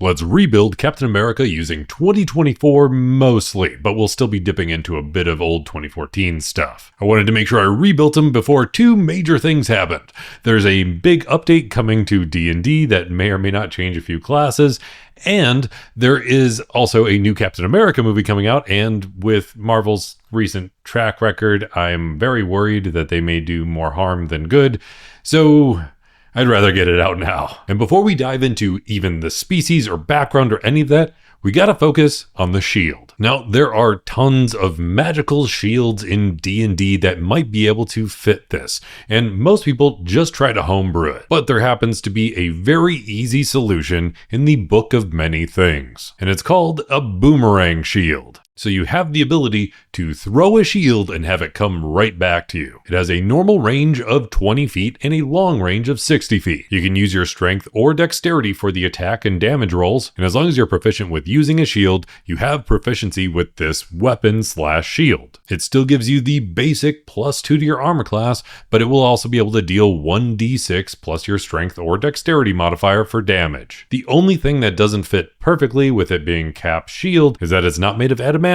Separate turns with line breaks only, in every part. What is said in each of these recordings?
Let's rebuild Captain America using 2024 mostly, but we'll still be dipping into a bit of old 2014 stuff. I wanted to make sure I rebuilt him before two major things happened. There's a big update coming to D&D that may or may not change a few classes, and there is also a new Captain America movie coming out, and with Marvel's recent track record, I'm very worried that they may do more harm than good. So I'd rather get it out now. And before we dive into even the species or background or any of that, we gotta focus on the shield. Now, there are tons of magical shields in D&D that might be able to fit this, and most people just try to homebrew it. But there happens to be a very easy solution in the Book of Many Things, and it's called a boomerang shield. So you have the ability to throw a shield and have it come right back to you. It has a normal range of 20 feet and a long range of 60 feet. You can use your strength or dexterity for the attack and damage rolls, and as long as you're proficient with using a shield, you have proficiency with this weapon/shield. It still gives you the basic +2 to your armor class, but it will also be able to deal 1d6 plus your strength or dexterity modifier for damage. The only thing that doesn't fit perfectly with it being Cap's shield is that it's not made of adamantine,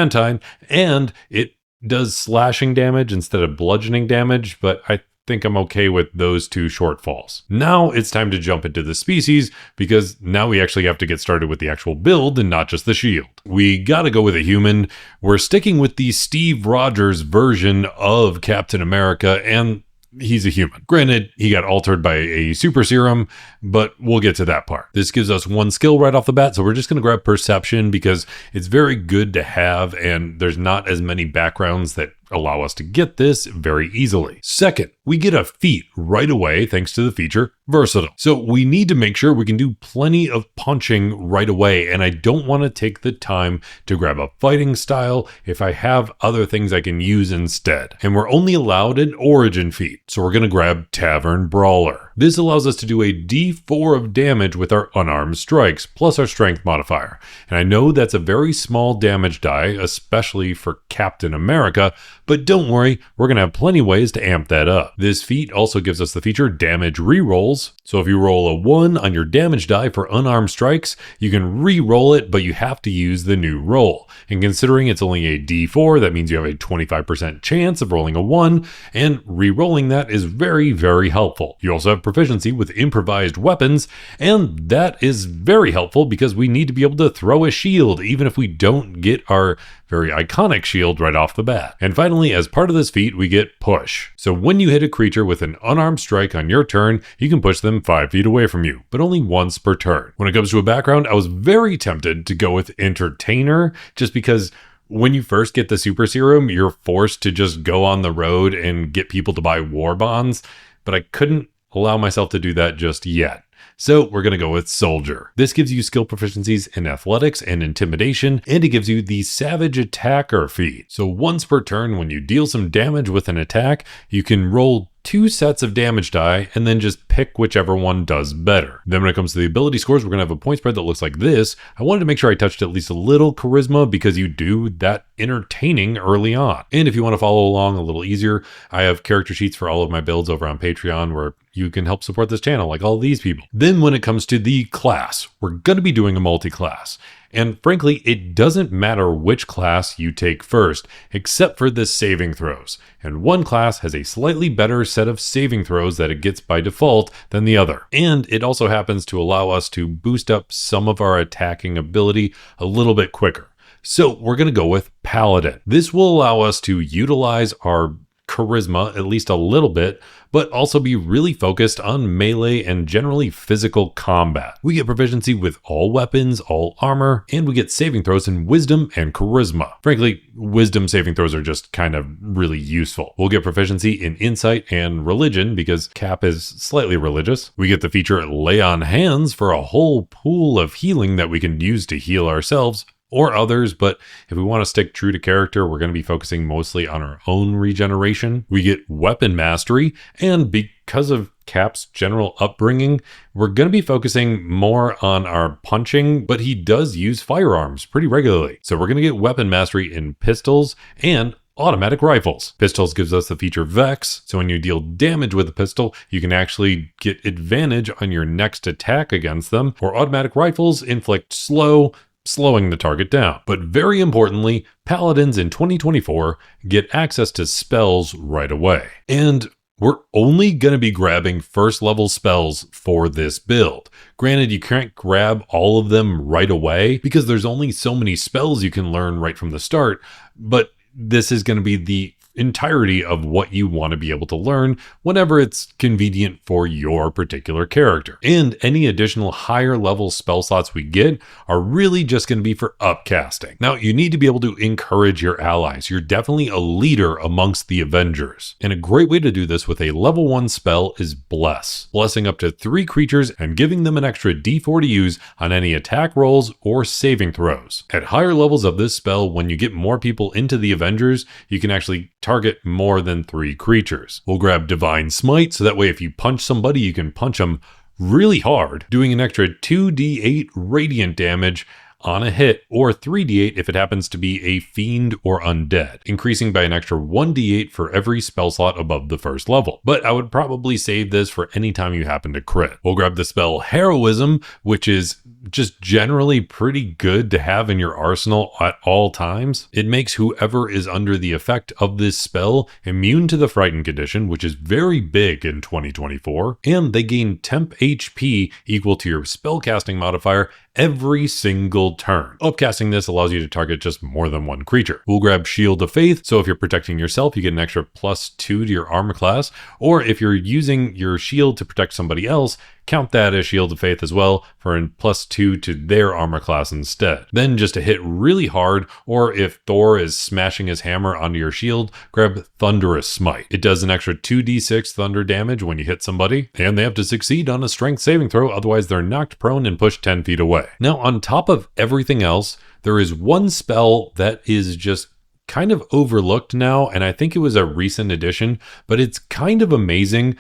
and it does slashing damage instead of bludgeoning damage, but I think I'm okay with those two shortfalls. Now it's time to jump into the species, because now we actually have to get started with the actual build and not just the shield. We gotta go with a human. We're sticking with the Steve Rogers version of Captain America, and he's a human. Granted, he got altered by a super serum, but we'll get to that part. This gives us one skill right off the bat, so we're just going to grab Perception because it's very good to have, and there's not as many backgrounds that allow us to get this very easily. Second, we get a feat right away thanks to the feature Versatile. So we need to make sure we can do plenty of punching right away, and I don't want to take the time to grab a fighting style if I have other things I can use instead. And we're only allowed an origin feat, so we're going to grab Tavern Brawler. This allows us to do a d4 of damage with our unarmed strikes, plus our strength modifier. And I know that's a very small damage die, especially for Captain America, but don't worry, we're going to have plenty of ways to amp that up. This feat also gives us the feature Damage Rerolls. So if you roll a 1 on your damage die for unarmed strikes, you can re-roll it, but you have to use the new roll. And considering it's only a d4, that means you have a 25% chance of rolling a 1, and re-rolling that is very, very helpful. You also have proficiency with improvised weapons, and that is very helpful because we need to be able to throw a shield even if we don't get our very iconic shield right off the bat. And finally, as part of this feat, we get Push. So when you hit a creature with an unarmed strike on your turn, you can push them 5 feet away from you, but only once per turn. When it comes to a background, I was very tempted to go with Entertainer, just because when you first get the super serum, you're forced to just go on the road and get people to buy war bonds, but I couldn't allow myself to do that just yet. So we're going to go with Soldier. This gives you skill proficiencies in athletics and intimidation, and it gives you the Savage Attacker feat. So once per turn, when you deal some damage with an attack, you can roll 2 sets of damage die and then just pick whichever one does better. Then when it comes to the ability scores, we're going to have a point spread that looks like this. I wanted to make sure I touched at least a little charisma because you do that entertaining early on. And if you want to follow along a little easier, I have character sheets for all of my builds over on Patreon where you can help support this channel like all these people. Then when it comes to the class, we're going to be doing a multi-class. And frankly, it doesn't matter which class you take first, except for the saving throws. And one class has a slightly better set of saving throws that it gets by default than the other. And it also happens to allow us to boost up some of our attacking ability a little bit quicker. So we're going to go with Paladin. This will allow us to utilize our charisma at least a little bit, but also be really focused on melee and generally physical combat. We get proficiency with all weapons, all armor, and we get saving throws in wisdom and charisma. Frankly, wisdom saving throws are just kind of really useful. We'll get proficiency in insight and religion because Cap is slightly religious. We get the feature Lay on Hands for a whole pool of healing that we can use to heal ourselves or others, but if we want to stick true to character, we're going to be focusing mostly on our own regeneration. We get Weapon Mastery, and because of Cap's general upbringing, we're going to be focusing more on our punching, but he does use firearms pretty regularly. So we're going to get Weapon Mastery in pistols and automatic rifles. Pistols gives us the feature Vex, so when you deal damage with a pistol, you can actually get advantage on your next attack against them, or automatic rifles inflict slowing the target down. But very importantly, paladins in 2024 get access to spells right away. And we're only going to be grabbing first level spells for this build. Granted, you can't grab all of them right away because there's only so many spells you can learn right from the start, but this is going to be the entirety of what you want to be able to learn whenever it's convenient for your particular character. And any additional higher level spell slots we get are really just going to be for upcasting. Now, you need to be able to encourage your allies. You're definitely a leader amongst the Avengers. And a great way to do this with a level 1 spell is Bless. Blessing up to 3 creatures and giving them an extra d4 to use on any attack rolls or saving throws. At higher levels of this spell, when you get more people into the Avengers, you can actually target more than 3 creatures. We'll grab Divine Smite, so that way if you punch somebody, you can punch them really hard, doing an extra 2d8 radiant damage on a hit, or 3d8 if it happens to be a fiend or undead, increasing by an extra 1d8 for every spell slot above the first level. But I would probably save this for any time you happen to crit. We'll grab the spell Heroism, which is just generally pretty good to have in your arsenal at all times. It makes whoever is under the effect of this spell immune to the Frightened condition, which is very big in 2024, and they gain temp HP equal to your spellcasting modifier every single turn. Upcasting this allows you to target just more than 1 creature. We'll grab Shield of Faith, so if you're protecting yourself, you get an extra +2 to your armor class, or if you're using your shield to protect somebody else, count that as Shield of Faith as well for a +2 to their armor class instead. Then just to hit really hard, or if Thor is smashing his hammer onto your shield, grab Thunderous Smite. It does an extra 2d6 thunder damage when you hit somebody, and they have to succeed on a strength saving throw, otherwise they're knocked prone and pushed 10 feet away. Now, on top of everything else, there is one spell that is just kind of overlooked now, and I think it was a recent addition, but it's kind of amazing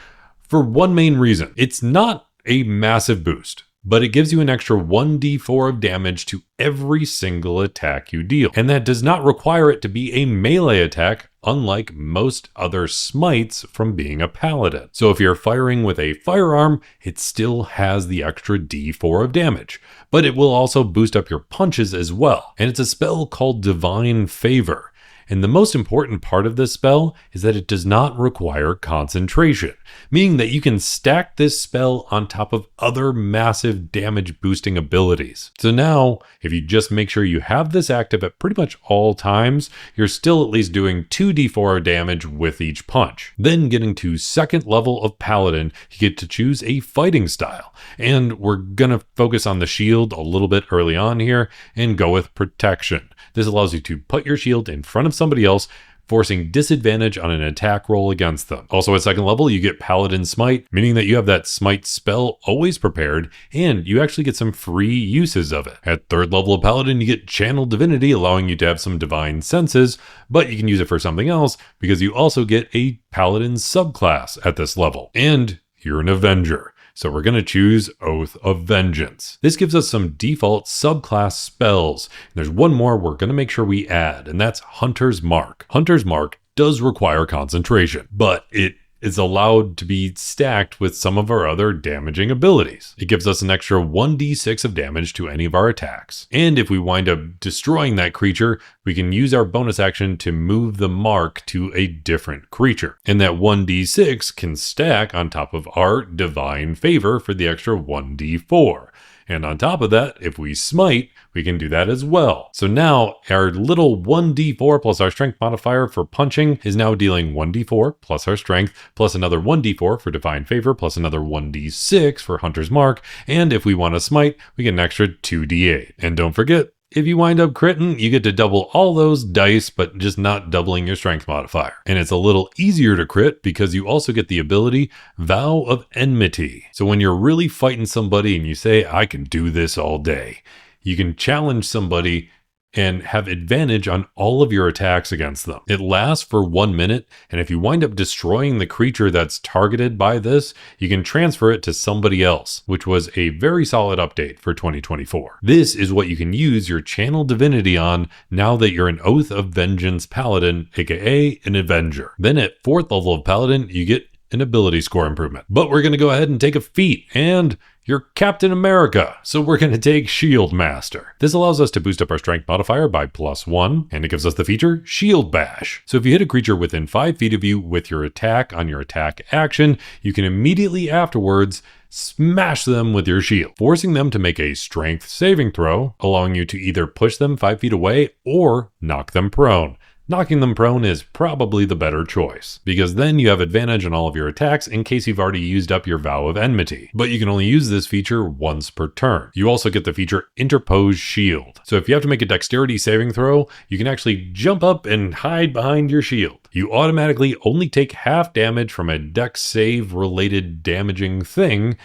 for one main reason. It's not a massive boost, but it gives you an extra 1d4 of damage to every single attack you deal. And that does not require it to be a melee attack, unlike most other smites from being a paladin. So if you're firing with a firearm, it still has the extra d4 of damage, but it will also boost up your punches as well. And it's a spell called Divine Favor. And the most important part of this spell is that it does not require concentration, meaning that you can stack this spell on top of other massive damage boosting abilities. So now, if you just make sure you have this active at pretty much all times, you're still at least doing 2d4 damage with each punch. Then getting to second level of Paladin, you get to choose a fighting style. And we're gonna focus on the shield a little bit early on here and go with Protection. This allows you to put your shield in front of somebody else, forcing disadvantage on an attack roll against them. Also at second level, you get Paladin Smite, meaning that you have that Smite spell always prepared, and you actually get some free uses of it. At third level of Paladin, you get Channel Divinity, allowing you to have some divine senses, but you can use it for something else because you also get a Paladin subclass at this level. And you're an Avenger. So we're going to choose Oath of Vengeance. This gives us some default subclass spells. And there's one more we're going to make sure we add, and that's Hunter's Mark. Hunter's Mark does require concentration, but it is allowed to be stacked with some of our other damaging abilities. It gives us an extra 1d6 of damage to any of our attacks. And if we wind up destroying that creature, we can use our bonus action to move the mark to a different creature. And that 1d6 can stack on top of our Divine Favor for the extra 1d4. And on top of that, if we smite, we can do that as well. So now our little 1d4 plus our strength modifier for punching is now dealing 1d4 plus our strength, plus another 1d4 for Divine Favor, plus another 1d6 for Hunter's Mark. And if we want to smite, we get an extra 2d8. And don't forget, if you wind up critting, you get to double all those dice, but just not doubling your strength modifier. And it's a little easier to crit because you also get the ability Vow of Enmity. So when you're really fighting somebody and you say, I can do this all day, you can challenge somebody and have advantage on all of your attacks against them. It lasts for 1 minute, and if you wind up destroying the creature that's targeted by this, you can transfer it to somebody else, which was a very solid update for 2024. This is what you can use your channel divinity on now that you're an Oath of Vengeance Paladin, aka an Avenger. Then at 4th level of Paladin, you get an ability score improvement. But we're going to go ahead and take a feat, and you're Captain America, so we're going to take Shield Master. This allows us to boost up our strength modifier by +1, and it gives us the feature Shield Bash. So if you hit a creature within 5 feet of you with your attack on your attack action, you can immediately afterwards smash them with your shield, forcing them to make a strength saving throw, allowing you to either push them 5 feet away or knock them prone. Knocking them prone is probably the better choice, because then you have advantage on all of your attacks in case you've already used up your Vow of Enmity. But you can only use this feature once per turn. You also get the feature Interpose Shield. So if you have to make a dexterity saving throw, you can actually jump up and hide behind your shield. You automatically only take half damage from a dex save related damaging thing,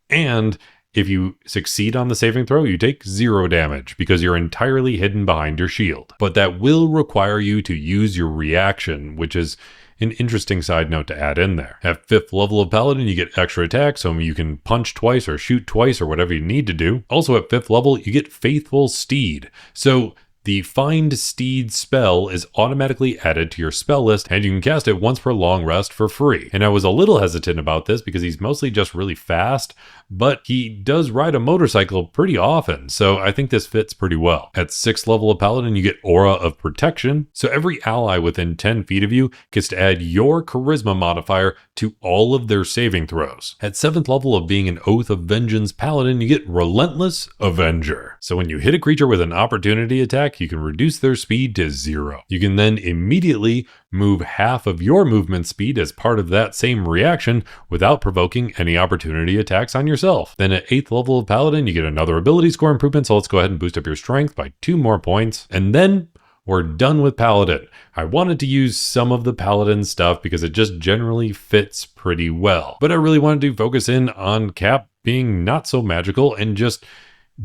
and if you succeed on the saving throw, you take 0 damage because you're entirely hidden behind your shield. But that will require you to use your reaction, which is an interesting side note to add in there. At 5th level of Paladin, you get extra attack, so you can punch twice or shoot twice or whatever you need to do. Also at 5th level, you get Faithful Steed. So the Find Steed spell is automatically added to your spell list, and you can cast it once per long rest for free. And I was a little hesitant about this because he's mostly just really fast, but he does ride a motorcycle pretty often, so I think this fits pretty well. At 6th level of Paladin, you get Aura of Protection, so every ally within 10 feet of you gets to add your Charisma modifier to all of their saving throws. At 7th level of being an Oath of Vengeance Paladin, you get Relentless Avenger. So when you hit a creature with an opportunity attack, you can reduce their speed to 0. You can then immediately move half of your movement speed as part of that same reaction without provoking any opportunity attacks on yourself. Then at 8th level of Paladin, you get another ability score improvement, so let's go ahead and boost up your strength by 2 more points. And then we're done with Paladin. I wanted to use some of the Paladin stuff because it just generally fits pretty well. But I really wanted to focus in on Cap being not so magical and just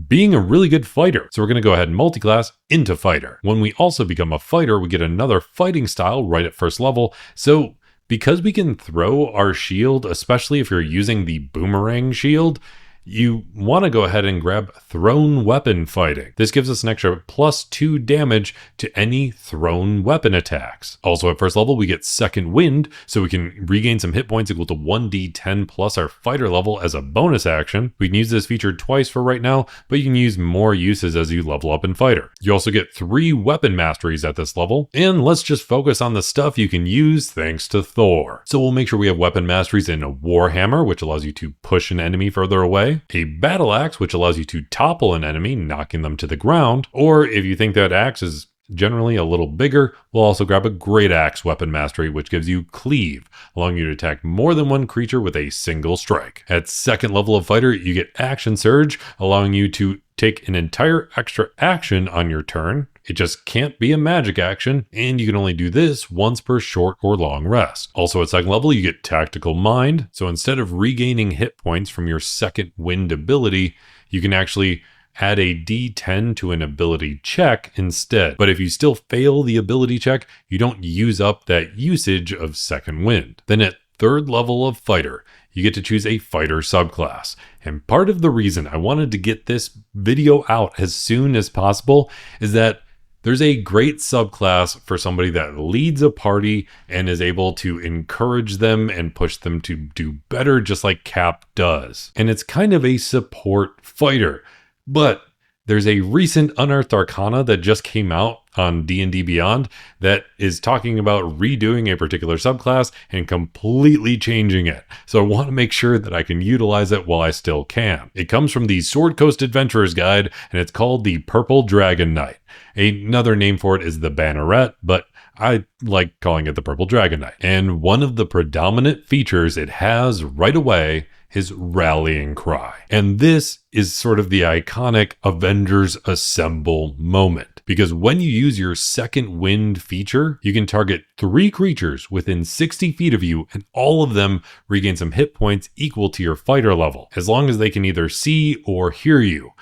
being a really good fighter. So we're going to go ahead and multiclass into fighter. When we also become a fighter, we get another fighting style right at 1st level. So because we can throw our shield, especially if you're using the boomerang shield, you want to go ahead and grab thrown weapon fighting. This gives us an extra +2 damage to any thrown weapon attacks. Also at 1st level, we get Second Wind, so we can regain some hit points equal to 1d10 plus our fighter level as a bonus action. We can use this feature twice for right now, but you can use more uses as you level up in fighter. You also get 3 weapon masteries at this level, and let's just focus on the stuff you can use thanks to Thor. So we'll make sure we have weapon masteries in a Warhammer, which allows you to push an enemy further away, a battle axe, which allows you to topple an enemy, knocking them to the ground, or if you think that axe is generally a little bigger, we'll also grab a great axe weapon mastery, which gives you cleave, allowing you to attack more than one creature with a single strike. At 2nd level of fighter, you get action surge, allowing you to take an entire extra action on your turn. It just can't be a magic action, and you can only do this once per short or long rest. Also at 2nd level, you get Tactical Mind. So instead of regaining hit points from your Second Wind ability, you can actually add a d10 to an ability check instead. But if you still fail the ability check, you don't use up that usage of Second Wind. Then at 3rd level of fighter, you get to choose a fighter subclass. And part of the reason I wanted to get this video out as soon as possible is that there's a great subclass for somebody that leads a party and is able to encourage them and push them to do better, just like Cap does. And it's kind of a support fighter. But there's a recent Unearthed Arcana that just came out on D&D Beyond that is talking about redoing a particular subclass and completely changing it. So I want to make sure that I can utilize it while I still can. It comes from the Sword Coast Adventurer's Guide, and it's called the Purple Dragon Knight. Another name for it is the Banneret, but I like calling it the Purple Dragon Knight. And one of the predominant features it has right away his rallying cry. And this is sort of the iconic Avengers Assemble moment. Because when you use your Second Wind feature, you can target 3 creatures within 60 feet of you, and all of them regain some hit points equal to your fighter level, as long as they can either see or hear you.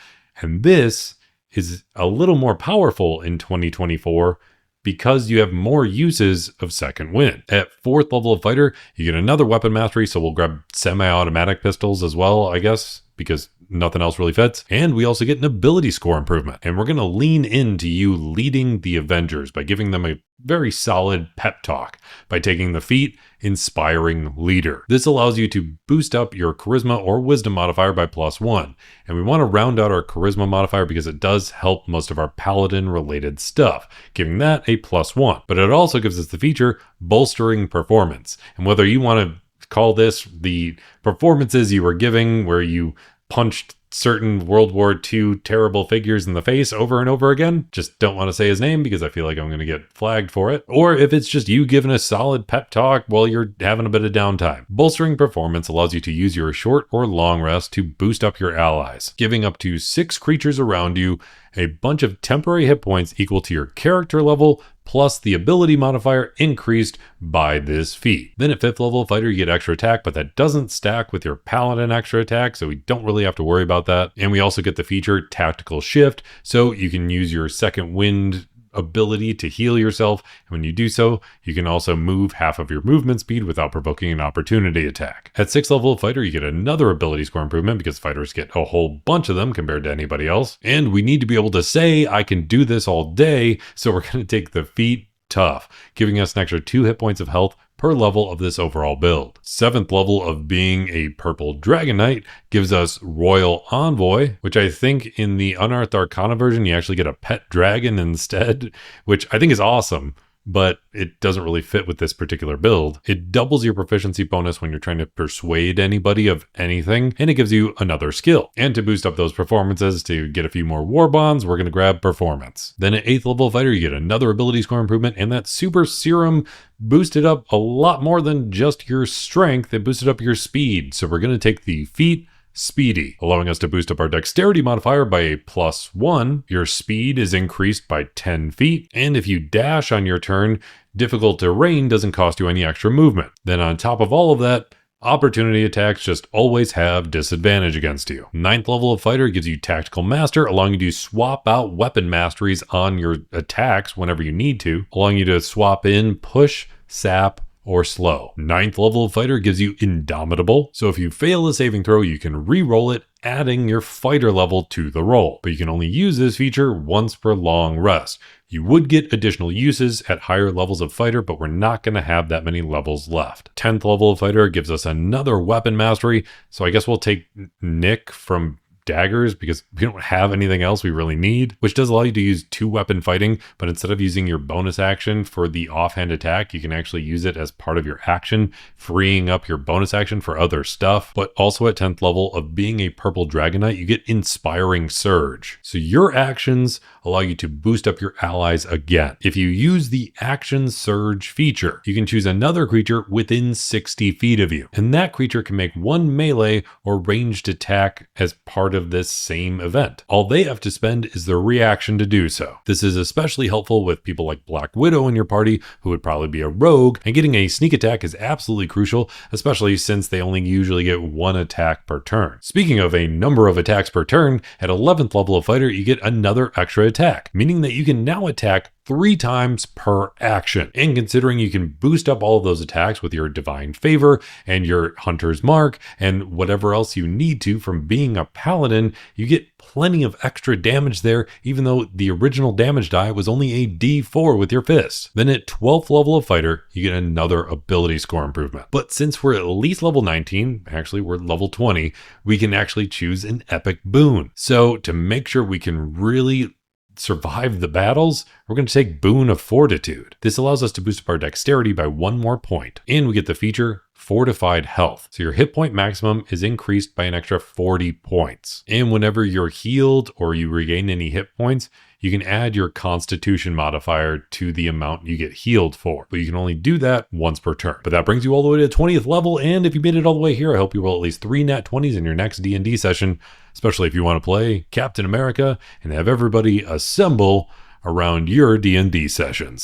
And this is a little more powerful in 2024 because you have more uses of second wind. At 4th level of fighter, you get another weapon mastery, so we'll grab semi-automatic pistols as well, I guess, because nothing else really fits. And we also get an ability score improvement. And we're going to lean into you leading the Avengers by giving them a very solid pep talk by taking the feat Inspiring Leader. This allows you to boost up your charisma or wisdom modifier by +1. And we want to round out our charisma modifier because it does help most of our paladin related stuff, giving that a +1. But it also gives us the feature Bolstering Performance. And whether you want to call this the performances you were giving where you punched certain World War II terrible figures in the face over and over again, just don't want to say his name because I feel like I'm going to get flagged for it, or if it's just you giving a solid pep talk while you're having a bit of downtime. Bolstering Performance allows you to use your short or long rest to boost up your allies, giving up to 6 creatures around you a bunch of temporary hit points equal to your character level plus the ability modifier increased by this feat. Then at 5th level fighter, you get extra attack, but that doesn't stack with your paladin extra attack, so we don't really have to worry about that. And we also get the feature Tactical Shift, so you can use your second wind ability to heal yourself. And when you do so, you can also move half of your movement speed without provoking an opportunity attack. At 6th level fighter, you get another ability score improvement because fighters get a whole bunch of them compared to anybody else. And we need to be able to say, I can do this all day. So we're going to take the feat Tough, giving us an extra 2 hit points of health per level of this overall build. 7th level of being a purple Dragon Knight gives us Royal Envoy, which I think in the Unearthed Arcana version, you actually get a pet dragon instead, which I think is awesome, but it doesn't really fit with this particular build. It doubles your proficiency bonus when you're trying to persuade anybody of anything, and it gives you another skill. And to boost up those performances, to get a few more war bonds, we're going to grab Performance. Then at 8th level fighter, you get another ability score improvement, and that Super Serum boosted up a lot more than just your strength. It boosted up your speed. So we're going to take the feat Speedy, allowing us to boost up our dexterity modifier by a +1. Your speed is increased by 10 feet. And if you dash on your turn, difficult terrain doesn't cost you any extra movement. Then on top of all of that, opportunity attacks just always have disadvantage against you. 9th level of fighter gives you Tactical Master, allowing you to swap out weapon masteries on your attacks whenever you need to, allowing you to swap in push, sap, or slow. 9th level of fighter gives you Indomitable, so if you fail a saving throw, you can re-roll it, adding your fighter level to the roll. But you can only use this feature once per long rest. You would get additional uses at higher levels of fighter, but we're not going to have that many levels left. 10th level of fighter gives us another weapon mastery, so I guess we'll take Nick from daggers because we don't have anything else we really need, which does allow you to use 2 weapon fighting, but instead of using your bonus action for the offhand attack, you can actually use it as part of your action, freeing up your bonus action for other stuff. But also at 10th level of being a purple Dragon Knight, you get Inspiring Surge. So your actions allow you to boost up your allies again. If you use the Action Surge feature, you can choose another creature within 60 feet of you, and that creature can make 1 melee or ranged attack as part of this same event. All they have to spend is their reaction to do so. This is especially helpful with people like Black Widow in your party, who would probably be a rogue, and getting a sneak attack is absolutely crucial, especially since they only usually get 1 attack per turn. Speaking of a number of attacks per turn, at 11th level of fighter, you get another extra attack, meaning that you can now attack 3 times per action. And considering you can boost up all of those attacks with your Divine Favor and your Hunter's Mark and whatever else you need to from being a paladin, you get plenty of extra damage there, even though the original damage die was only a D4 with your fist. Then at 12th level of fighter, you get another ability score improvement. But since we're at least level 19, actually we're level 20, we can actually choose an epic boon. So to make sure we can really survive the battles, we're going to take Boon of Fortitude. This allows us to boost up our dexterity by 1 more point, and we get the feature Fortified Health. So your hit point maximum is increased by an extra 40 points. And whenever you're healed or you regain any hit points, you can add your Constitution modifier to the amount you get healed for. But you can only do that once per turn. But that brings you all the way to the 20th level, and if you made it all the way here, I hope you roll at least 3 nat 20s in your next D&D session, especially if you want to play Captain America and have everybody assemble around your D&D sessions.